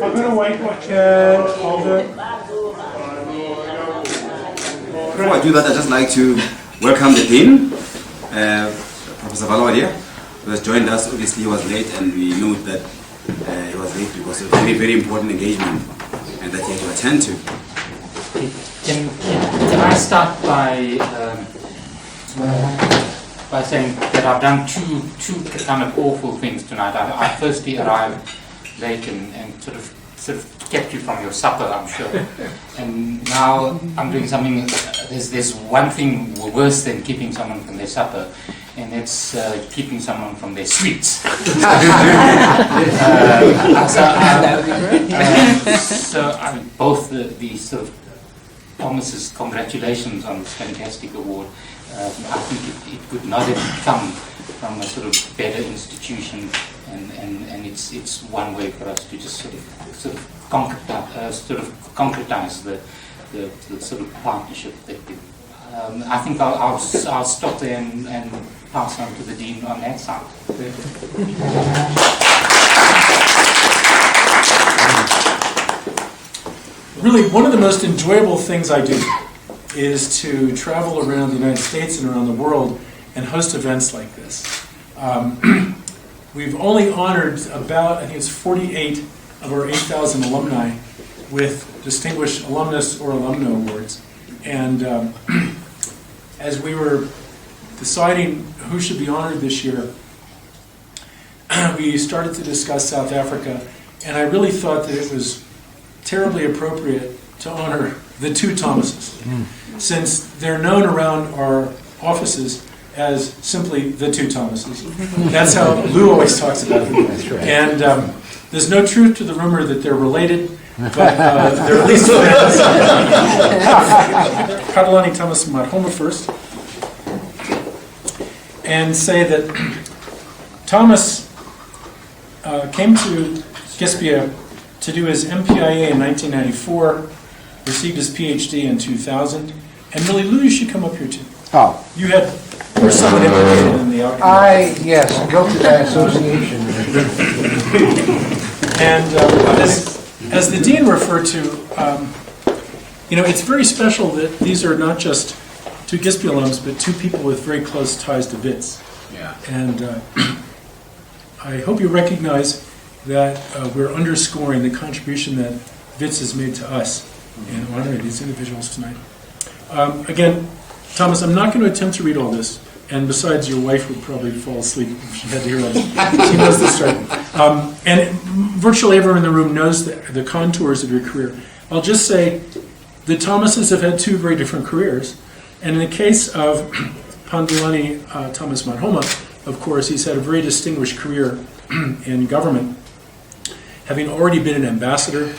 I'm going to wait for Before I do that, I'd just like to welcome the Dean, Professor Valodia, who has joined us. Obviously, he was late, and we know that he was late because of a very, very important engagement and that he had to attend to. Can I start by saying that I've done two kind of awful things tonight. I firstly arrived late and sort of kept you from your supper, I'm sure. And now I'm doing something. There's one thing worse than keeping someone from their supper, and it's keeping someone from their sweets. Both the sort of Thomas's congratulations on this fantastic award. I think it could not have come from a sort of better institution, and it's one way for us to just sort of concretize the sort of partnership that we. I think I'll stop there and pass on to the Dean on that side. Really, one of the most enjoyable things I do is to travel around the United States and around the world and host events like this. We've only honored about, I think it's 48 of our 8,000 alumni with distinguished alumnus or alumna awards. And as we were deciding who should be honored this year, we started to discuss South Africa, and I really thought that it was terribly appropriate to honor the two Thomases, since they're known around our offices as simply the two Thomases. That's how Lou always talks about them. And there's no truth to the rumor that they're related, but they're at least friends. Kadalani Thomas Marhoma first, and say that Thomas came to Gispia to do his MPIA in 1994, received his PhD in 2000, and really, Lou, you should come up here too. Oh. You were somewhat implicated in the outcome. Yes, guilty by association. And as the Dean referred to, it's very special that these are not just two Gispia alums, but two people with very close ties to Wits. Yeah. And I hope you recognize that we're underscoring the contribution that Wits has made to us in honoring these individuals tonight. Again, Thomas, I'm not going to attempt to read all this, and besides, your wife would probably fall asleep if she had to hear all this. She knows the story. And virtually everyone in the room knows the contours of your career. I'll just say the Thomases have had two very different careers, and in the case of Pandulani Thomas Marhoma, of course, he's had a very distinguished career in government, having already been an ambassador,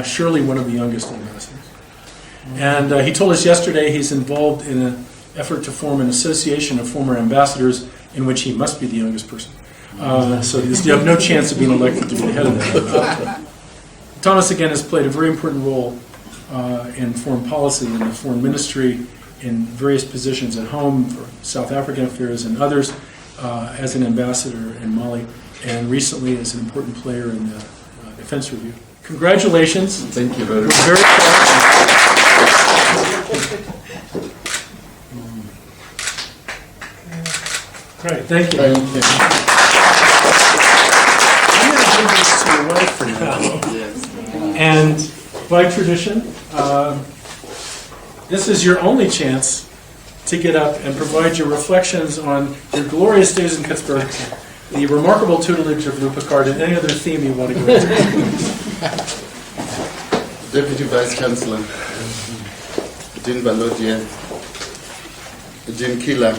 surely one of the youngest ambassadors. And he told us yesterday he's involved in an effort to form an association of former ambassadors in which he must be the youngest person. So you have no chance of being elected to be the head of that. Thomas, again, has played a very important role in foreign policy, in the foreign ministry, in various positions at home for South African affairs and others, as an ambassador in Mali, and recently as an important player in the Defense Review. Congratulations. Thank you very much. We're very proud. Great, thank you. Thank you. I'm going to give this to your wife for now. And by tradition, this is your only chance to get up and provide your reflections on your glorious days in Pittsburgh, the remarkable tutelage of Lou Picard, and any other theme you want to go into. Deputy Vice Chancellor, Dean Balodia, Dean Killer,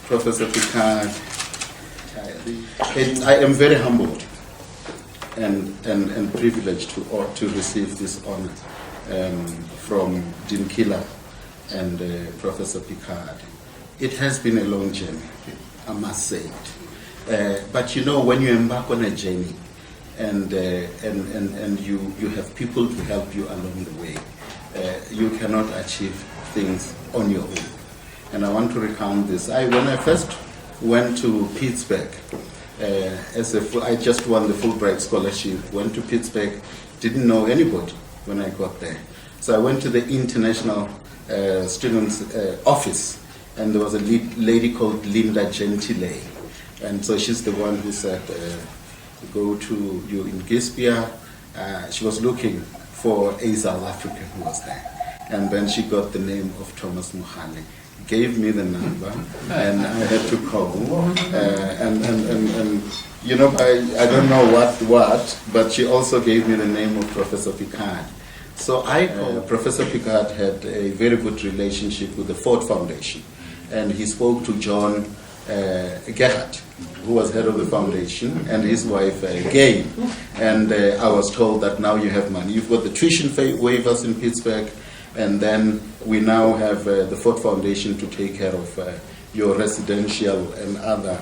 Professor Picard. I am very humbled and privileged to receive this honor from Dean Killer and Professor Picard. It has been a long journey, I must say it. But you know, when you embark on a journey and you have people to help you along the way, you cannot achieve things on your own. And I want to recount this. When I first went to Pittsburgh, I just won the Fulbright scholarship, went to Pittsburgh, didn't know anybody when I got there. So I went to the International Students Office, and there was a lady called Linda Gentile. And so she's the one who said, go to you in Gispia. She was looking for a South African who was there. And then she got the name of Thomas Mohale, gave me the number, and I had to call. And you know, I don't know what, but she also gave me the name of Professor Picard. So I called. Professor Picard had a very good relationship with the Ford Foundation, and he spoke to John Gerhardt, who was head of the foundation, and his wife Gay. And I was told that now you have money. You've got the tuition waivers in Pittsburgh, and then we now have the Ford Foundation to take care of your residential and other,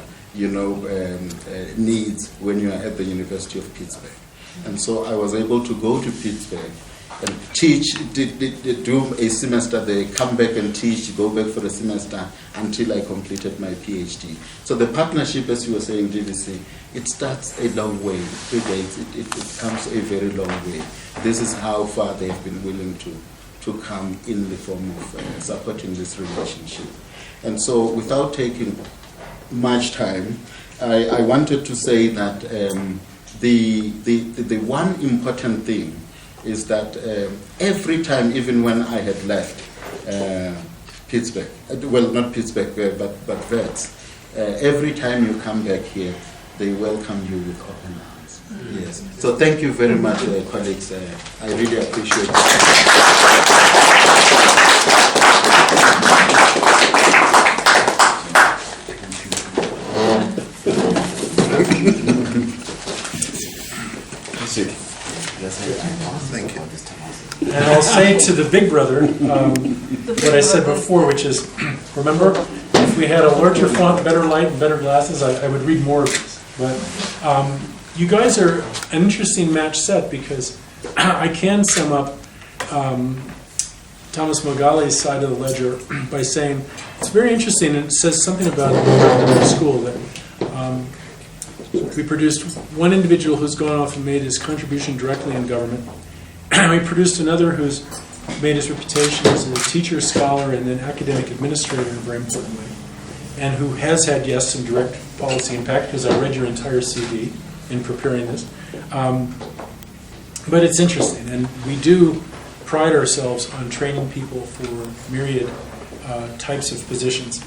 needs when you are at the University of Pittsburgh. And so I was able to go to Pittsburgh and teach, do a semester there, come back and teach, go back for a semester until I completed my PhD. So the partnership, as you were saying, DVC, it starts a long way. It comes a very long way. This is how far they've been willing to come in the form of supporting this relationship. And so without taking much time, I wanted to say that the one important thing is that every time, even when I had left Pittsburgh, well, not Pittsburgh, but Vets, every time you come back here, they welcome you with open arms. Yes. So thank you very much, colleagues. I really appreciate it. Thank you. And I'll say to the big brother what I said before, which is, remember, if we had a larger font, better light, and better glasses, I would read more of this. But you guys are an interesting match set, because I can sum up Thomas Mohale's side of the ledger by saying it's very interesting, and it says something about the school that we produced one individual who's gone off and made his contribution directly in government. We produced another who's made his reputation as a teacher, scholar, and then academic administrator in a very important way, and who has had, yes, some direct policy impact, because I read your entire CV in preparing this. But it's interesting, and we do pride ourselves on training people for myriad types of positions.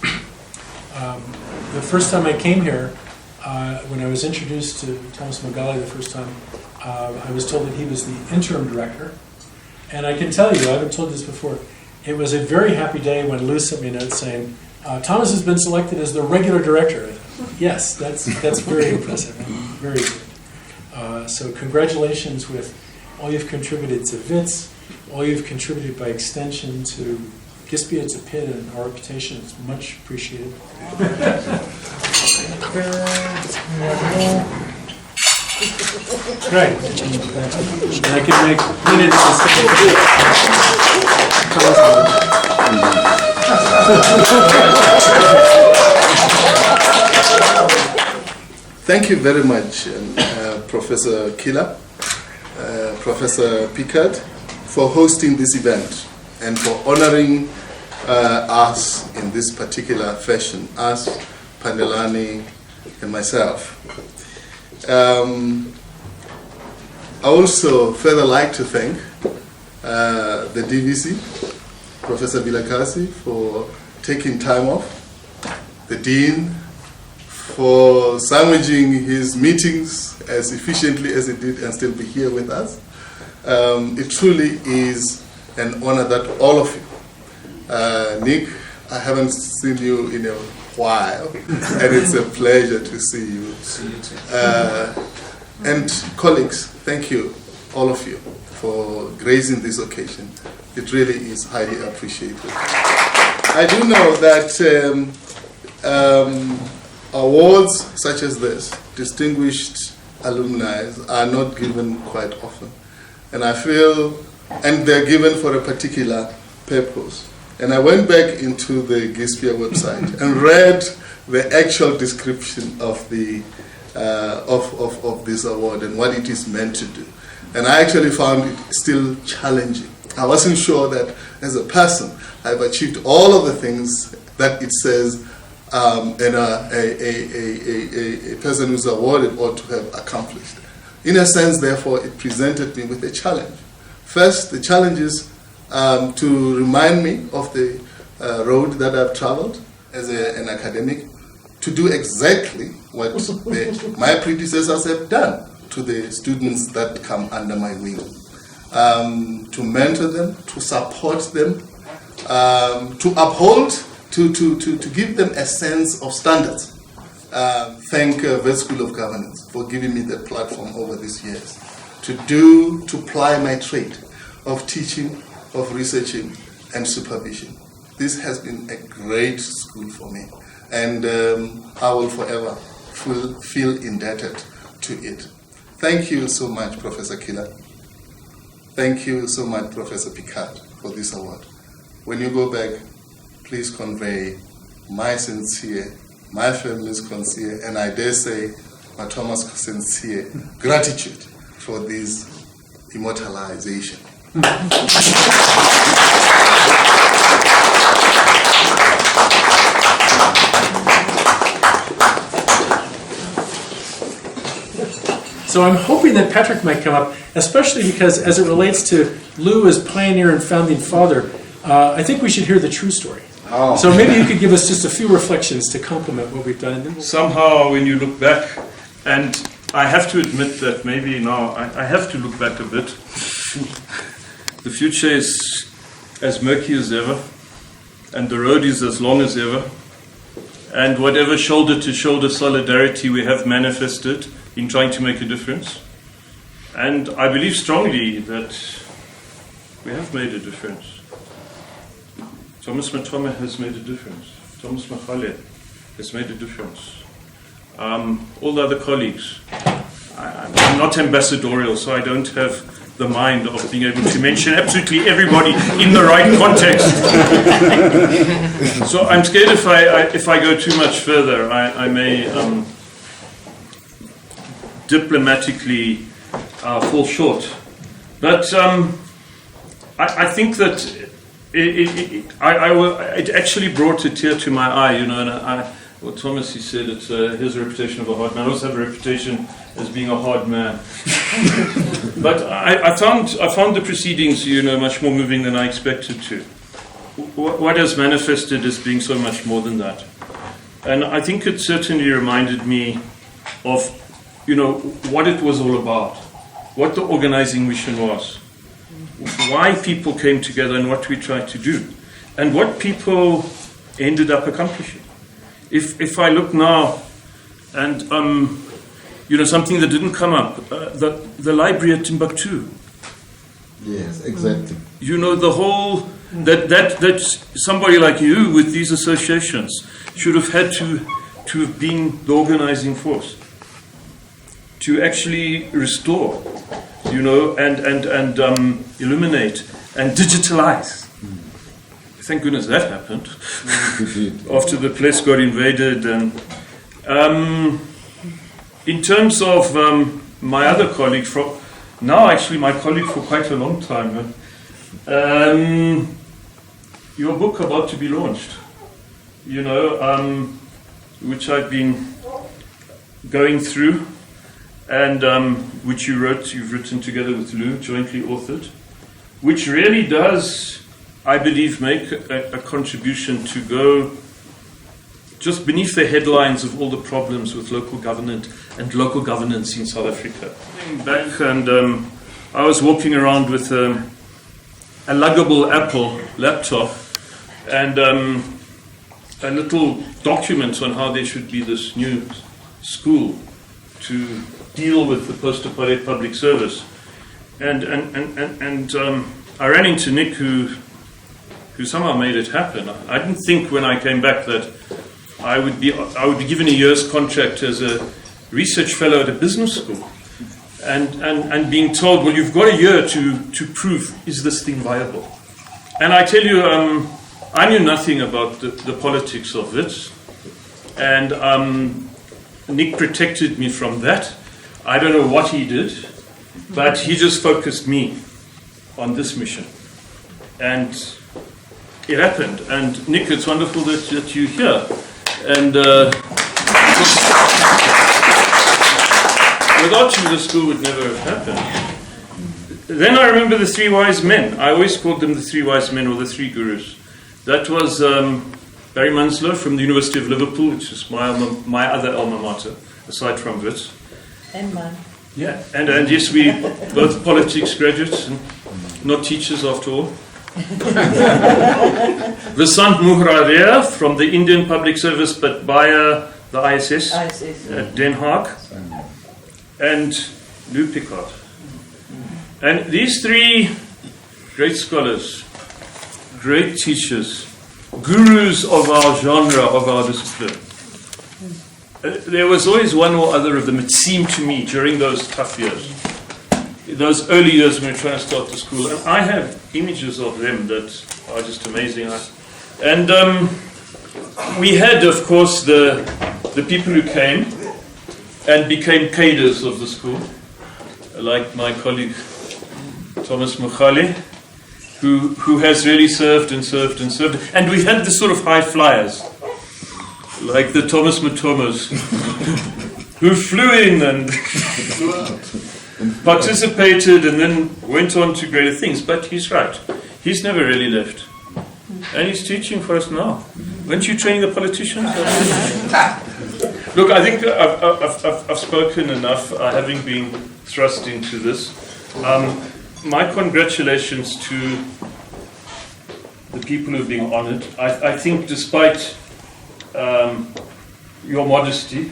The first time I came here, when I was introduced to Thomas Mohale the first time, I was told that he was the interim director. And I can tell you, I haven't told this before, it was a very happy day when Lou sent me a note saying, Thomas has been selected as the regular director. Yes, that's very impressive. Very good. So congratulations with all you've contributed to WITS, all you've contributed by extension to Gispia, to Pitt, and our reputation is much appreciated. Great. And I can make minutes Thank you very much, Professor Killer, Professor Picard, for hosting this event and for honoring us in this particular fashion, us, Pandelani, and myself. I also further like to thank the DVC, Professor Vilakasi, for taking time off, the Dean for sandwiching his meetings as efficiently as he did and still be here with us. It truly is an honor that all of you, Nick, I haven't seen you in a while, and it's a pleasure to see you. See you too. And colleagues, thank you, all of you, for gracing this occasion. It really is highly appreciated. I do know that awards such as this, distinguished alumni, are not given quite often. And I feel, and they're given for a particular purpose. And I went back into the GISPIA website and read the actual description of the of this award and what it is meant to do. And I actually found it still challenging. I wasn't sure that as a person I've achieved all of the things that it says and a person who's awarded ought to have accomplished. In a sense, therefore, it presented me with a challenge. First, the challenge is to remind me of the road that I've traveled as an academic, to do exactly what my predecessors have done to the students that come under my wing. To mentor them, to support them, to uphold, to give them a sense of standards. Thank Wits School of Governance for giving me the platform over these years to ply my trade of teaching, of researching, and supervision. This has been a great school for me, and I will forever feel indebted to it. Thank you so much, Professor Killer. Thank you so much, Professor Picard, for this award. When you go back, please convey my sincere, my family's sincere, and I dare say, my Thomas' sincere gratitude for this immortalization. So I'm hoping that Patrick might come up, especially because as it relates to Lou as pioneer and founding father, I think we should hear the true story. Oh. So maybe you could give us just a few reflections to complement what we've done. And then Somehow, when you look back, and I have to admit that maybe now I have to look back a bit. The future is as murky as ever, and the road is as long as ever. And whatever shoulder-to-shoulder solidarity we have manifested in trying to make a difference. And I believe strongly that we have made a difference. Thomas Matoma has made a difference. Thomas Machale has made a difference. All the other colleagues. I'm not ambassadorial, so I don't have the mind of being able to mention absolutely everybody in the right context. So I'm scared if I go too much further, I may diplomatically fall short. But I think that it actually brought a tear to my eye, you know. And well, Thomas, he said it's his reputation of a hard man. I also have a reputation as being a hard man. But I found the proceedings, you know, much more moving than I expected to. What has manifested as being so much more than that. And I think it certainly reminded me of, you know, what it was all about, what the organizing mission was, why people came together and what we tried to do, and what people ended up accomplishing. If I look now, and you know, something that didn't come up, the library at Timbuktu. Yes, exactly. You know, the whole that somebody like you with these associations should have had to have been the organizing force to actually restore, you know, and illuminate and digitalize. Thank goodness that happened after the place got invaded. And in terms of my other colleague, now actually my colleague for quite a long time, your book about to be launched, you know, which I've been going through, and which you've written together with Lou, jointly authored, which really does, I believe, make a contribution to go just beneath the headlines of all the problems with local government and local governance in South Africa. Back and I was walking around with a luggable Apple laptop and a little document on how there should be this new school to deal with the post-apartheid public service. And I ran into Nick, who somehow made it happen. I didn't think when I came back that I would be given a year's contract as a research fellow at a business school, and being told, well, you've got a year to prove, is this thing viable? And I tell you, I knew nothing about the politics of it, and Nick protected me from that. I don't know what he did, but he just focused me on this mission. And it happened. And Nick, it's wonderful that you're here. And without you, the school would never have happened. Then I remember the three wise men. I always called them the three wise men or the three gurus. That was Barry Munslow from the University of Liverpool, which is my other alma mater, aside from Wits. And mine. Yeah, and yes, we both politics graduates, and not teachers after all. Vasant Muhrarea from the Indian Public Service, but via the ISS at Den Haag, and Lou Picard. And these three great scholars, great teachers, gurus of our genre, of our discipline. There was always one or other of them, it seemed to me, during those tough years, those early years when we were trying to start the school. And I have images of them that are just amazing. And we had, of course, the people who came and became cadres of the school, like my colleague Thomas Mukhali, who has really served and served and served. And we had the sort of high flyers, like the Thomas Matomas, who flew in and participated and then went on to greater things. But he's right. He's never really left. And he's teaching for us now. Weren't you training the politicians? Look, I think I've spoken enough, having been thrust into this. My congratulations to the people who've been honoured. I think despite your modesty,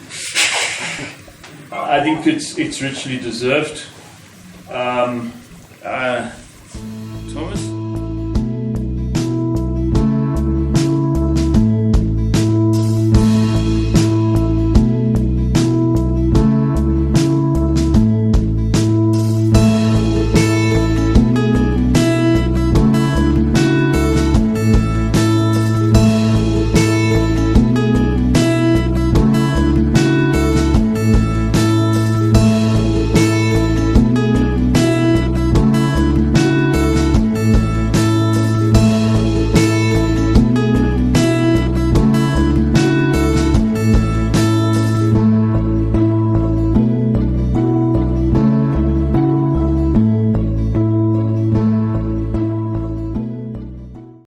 I think it's richly deserved. Thomas?